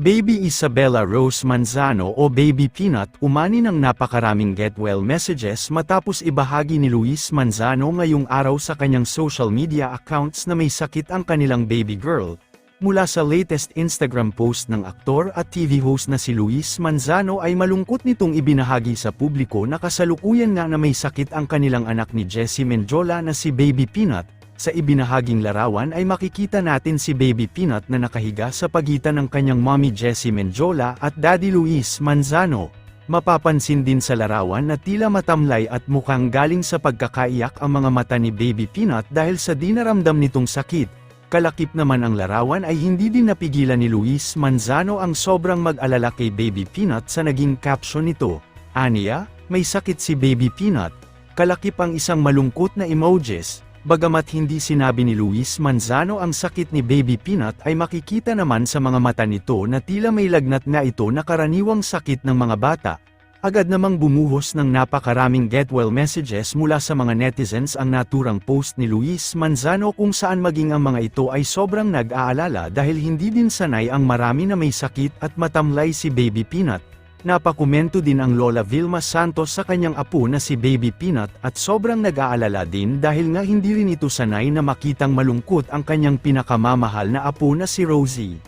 Baby Isabella Rose Manzano o Baby Peanut umani ng napakaraming get well messages matapos ibahagi ni Luis Manzano ngayong araw sa kanyang social media accounts na may sakit ang kanilang baby girl. Mula sa latest Instagram post ng aktor at TV host na si Luis Manzano ay malungkot nitong ibinahagi sa publiko na kasalukuyan nga na may sakit ang kanilang anak ni Jessie Mendiola na si Baby Peanut. Sa ibinahaging larawan ay makikita natin si Baby Peanut na nakahiga sa pagitan ng kanyang mommy Jessie Mendiola at Daddy Luis Manzano. Mapapansin din sa larawan na tila matamlay at mukhang galing sa pagkakaiyak ang mga mata ni Baby Peanut dahil sa dinaramdam nitong sakit. Kalakip naman ang larawan ay hindi din napigilan ni Luis Manzano ang sobrang mag-alala kay Baby Peanut sa naging caption nito. Aniya, may sakit si Baby Peanut. Kalakip ang isang malungkot na emojis. Bagamat hindi sinabi ni Luis Manzano ang sakit ni Baby Peanut ay makikita naman sa mga mata nito na tila may lagnat nga ito na karaniwang sakit ng mga bata. Agad namang bumuhos ng napakaraming get well messages mula sa mga netizens ang naturang post ni Luis Manzano kung saan maging ang mga ito ay sobrang nag-aalala dahil hindi din sanay ang marami na may sakit at matamlay si Baby Peanut. Napakomento din ang Lola Vilma Santos sa kanyang apo na si Baby Peanut at sobrang nag-aalala din dahil nga hindi rin ito sanay na makitang malungkot ang kanyang pinakamamahal na apo na si Rosie.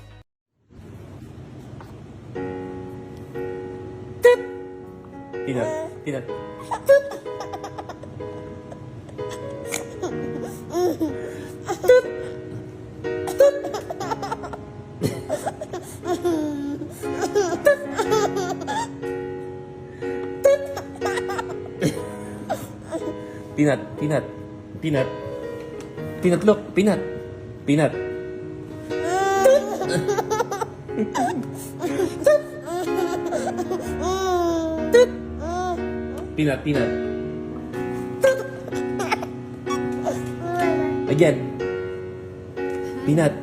Peanut, Peanut. Peanut, Peanut, Peanut. Peanut, look, Peanut. Peanut. Peanut, Peanut. Again. Peanut.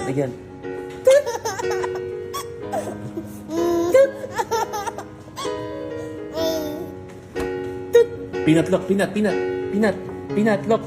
Again. Peanut, look, Peanut, Peanut, Peanut, Peanut, look.